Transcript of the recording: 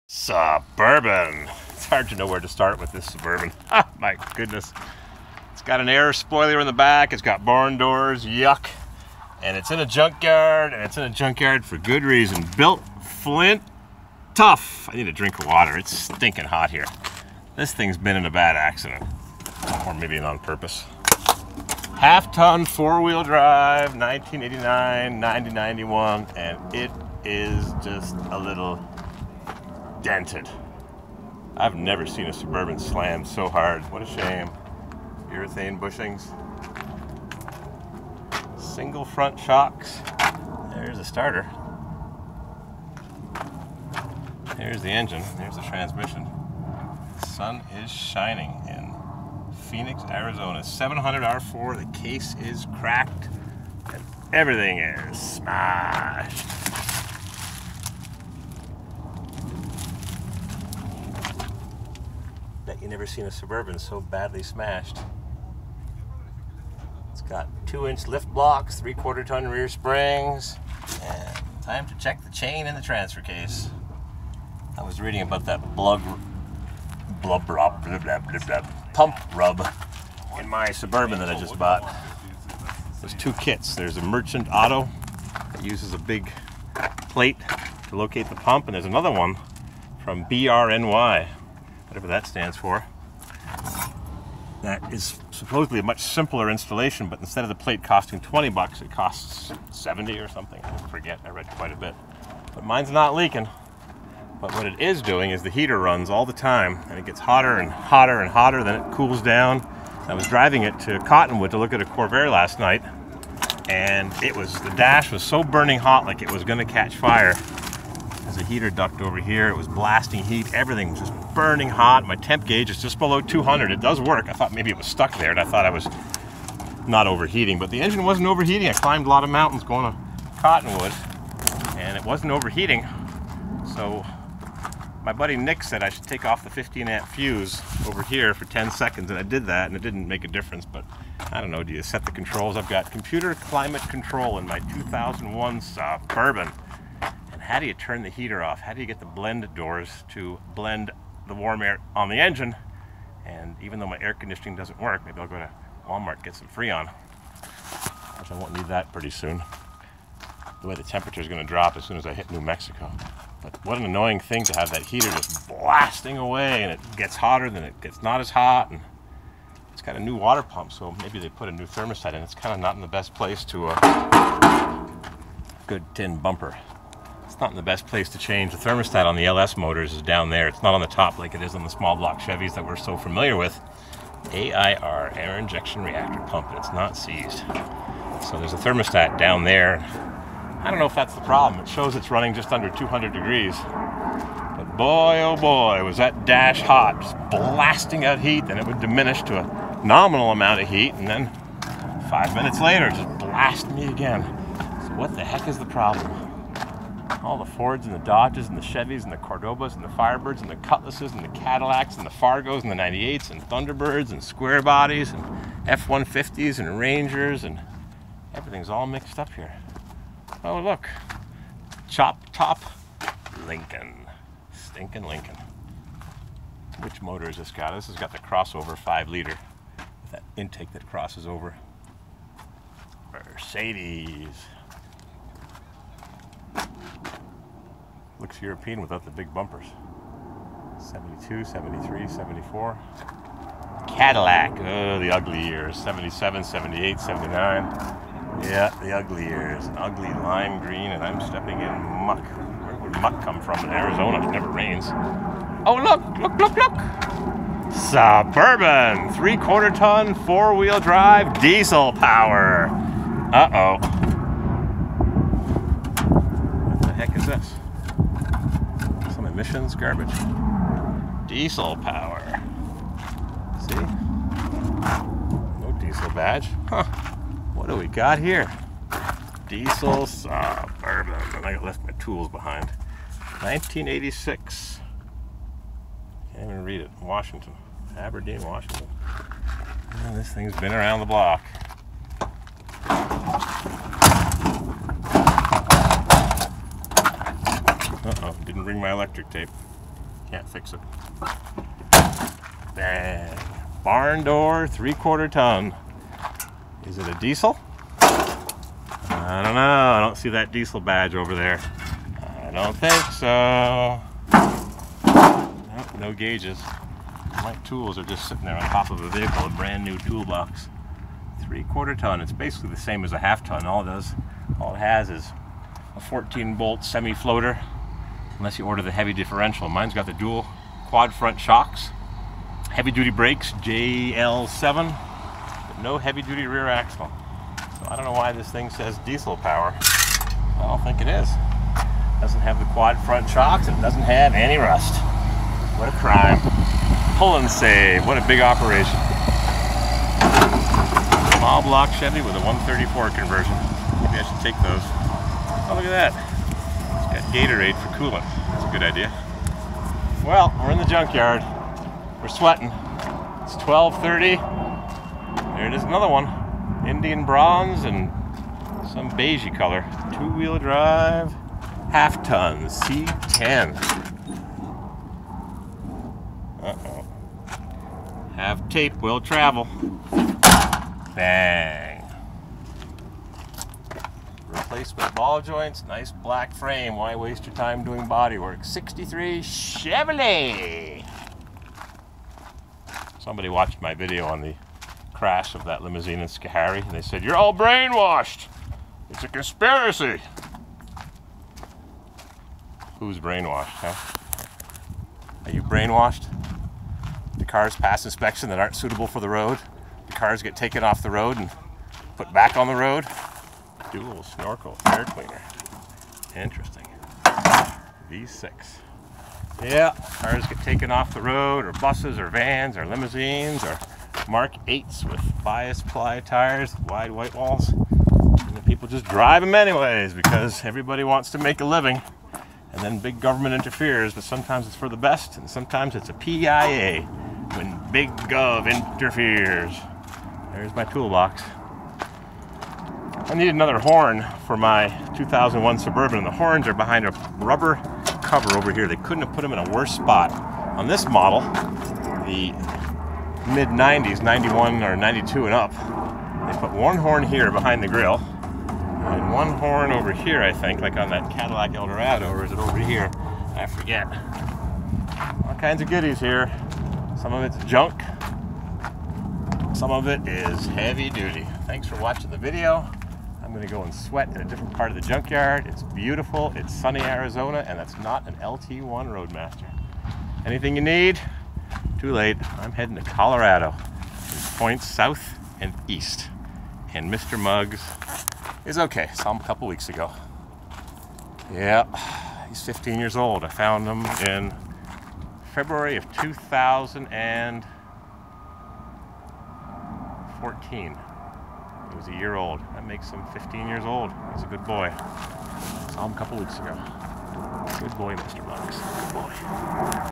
Suburban. It's hard to know where to start with this Suburban. Ah, my goodness. It's got an air spoiler in the back. It's got barn doors. Yuck. And it's in a junkyard. And it's in a junkyard for good reason. Built Flint tough. I need a drink of water. It's stinking hot here. This thing's been in a bad accident. Or maybe on purpose. Half-ton, four-wheel drive, 1989, 9091, and it is just a little dented. I've never seen a Suburban slam so hard. What a shame. Urethane bushings. Single front shocks. There's the starter. There's the engine. There's the transmission. The sun is shining in Phoenix, Arizona. 700 R4. The case is cracked and everything is smashed. Bet you never seen a Suburban so badly smashed. It's got 2-inch lift blocks, 3/4 ton rear springs, and time to check the chain in the transfer case. I was reading about that pump rub in my Suburban that I just bought. There's two kits. There's a merchant auto that uses a big plate to locate the pump, and there's another one from BRNY, whatever that stands for. That is supposedly a much simpler installation, but instead of the plate costing 20 bucks, it costs 70 or something. I forget, I read quite a bit. But mine's not leaking. But what it is doing is the heater runs all the time, and it gets hotter and hotter and hotter, then it cools down. I was driving it to Cottonwood to look at a Corvair last night, and the dash was so burning hot like it was gonna catch fire. There's a heater duct over here. It was blasting heat. Everything was just burning hot. My temp gauge is just below 200. It does work. I thought maybe it was stuck there, and I thought I was not overheating, but the engine wasn't overheating. I climbed a lot of mountains going to Cottonwood, and it wasn't overheating. So my buddy Nick said I should take off the 15 amp fuse over here for 10 seconds, and I did that, and it didn't make a difference. But I don't know, do you set the controls? I've got computer climate control in my 2001 Suburban. And how do you turn the heater off? How do you get the blend doors to blend the warm air on the engine? And even though my air conditioning doesn't work, maybe I'll go to Walmart, get some Freon, which I won't need that pretty soon. The way the temperature is going to drop as soon as I hit New Mexico. But what an annoying thing to have that heater just blasting away, and it gets hotter, then it gets not as hot, and it's got a new water pump, so maybe they put a new thermostat in. It's kind of not in the best place to good tin bumper. It's not in the best place to change. The thermostat on the LS motors is down there. It's not on the top like it is on the small block Chevys that we're so familiar with. AIR, air injection reactor pump, and it's not seized. So there's a thermostat down there. I don't know if that's the problem. It shows it's running just under 200 degrees. But boy, oh boy, was that dash hot. Just blasting out heat, then it would diminish to a nominal amount of heat, and then 5 minutes later, just blast me again. So what the heck is the problem? All the Fords and the Dodges and the Chevys and the Cordobas and the Firebirds and the Cutlasses and the Cadillacs and the Fargos and the 98s and Thunderbirds and square bodies and F-150s and Rangers, and everything's all mixed up here. Oh, look. Chop top Lincoln. Stinking Lincoln. Which motor has this got? This has got the crossover 5-liter with that intake that crosses over. Mercedes. Looks European without the big bumpers. 72, 73, 74. Cadillac. Oh, the ugly years. 77, 78, 79. Yeah, the ugly years. An ugly lime green, and I'm stepping in muck. Where would muck come from in Arizona? It never rains. Oh, look, look, look, look. Suburban, 3/4 ton, 4-wheel drive, diesel power. Uh-oh. What the heck is this? Some emissions garbage. Diesel power. See? No diesel badge. Huh. What do we got here? Diesel Suburban. And I left my tools behind. 1986. Can't even read it. Washington. Aberdeen, Washington. And this thing's been around the block. Uh-oh, didn't bring my electric tape. Can't fix it. Bang. Barn door, 3/4 ton. Is it a diesel? I don't know. I don't see that diesel badge over there. I don't think so. Nope, no gauges. My tools are just sitting there on top of a vehicle, a brand new toolbox. 3/4 ton. It's basically the same as a 1/2 ton. All it has is a 14-bolt semi-floater, unless you order the heavy differential. Mine's got the dual quad front shocks, heavy-duty brakes, JL7, but no heavy-duty rear axle. So I don't know why this thing says diesel power. I don't think it is. It doesn't have the quad front shocks. It doesn't have any rust. What a crime. Pull and save. What a big operation. Small block Chevy with a 134 conversion. Maybe I should take those. Oh, look at that. It's got Gatorade for coolant. That's a good idea. Well, we're in the junkyard. We're sweating. It's 12:30. There it is, another one. Indian bronze and some beigey color. 2-wheel drive, 1/2 ton, C10. Uh-oh. Have tape, will travel. Bang. Replacement ball joints, nice black frame. Why waste your time doing body work? 63 Chevrolet. Somebody watched my video on the crash of that limousine in Schoharie, and they said, "You're all brainwashed. It's a conspiracy." Who's brainwashed, huh? Are you brainwashed? The cars pass inspection that aren't suitable for the road. The cars get taken off the road and put back on the road. Dual snorkel air cleaner. Interesting. V6. Yeah, cars get taken off the road, or buses, or vans, or limousines, or Mark 8s with bias ply tires, wide white walls. And then people just drive them anyways because everybody wants to make a living. And then big government interferes, but sometimes it's for the best, and sometimes it's a PIA when big gov interferes. There's my toolbox. I need another horn for my 2001 Suburban, and the horns are behind a rubber cover over here. They couldn't have put them in a worse spot. On this model, the mid-90s, 91 or 92 and up, they put one horn here behind the grill, and one horn over here, I think, like on that Cadillac Eldorado, or is it over here? I forget. All kinds of goodies here. Some of it's junk. Some of it is heavy duty. Thanks for watching the video. I'm going to go and sweat in a different part of the junkyard. It's beautiful. It's sunny Arizona, and that's not an LT1 Roadmaster. Anything you need? Too late. I'm heading to Colorado. There's points south and east. And Mr. Muggs is okay. Saw him a couple weeks ago. Yeah, he's 15 years old. I found him in February of 2014. He was a year old. That makes him 15 years old. He's a good boy. Saw him a couple weeks ago. Good boy, Mr. Muggs. Good boy.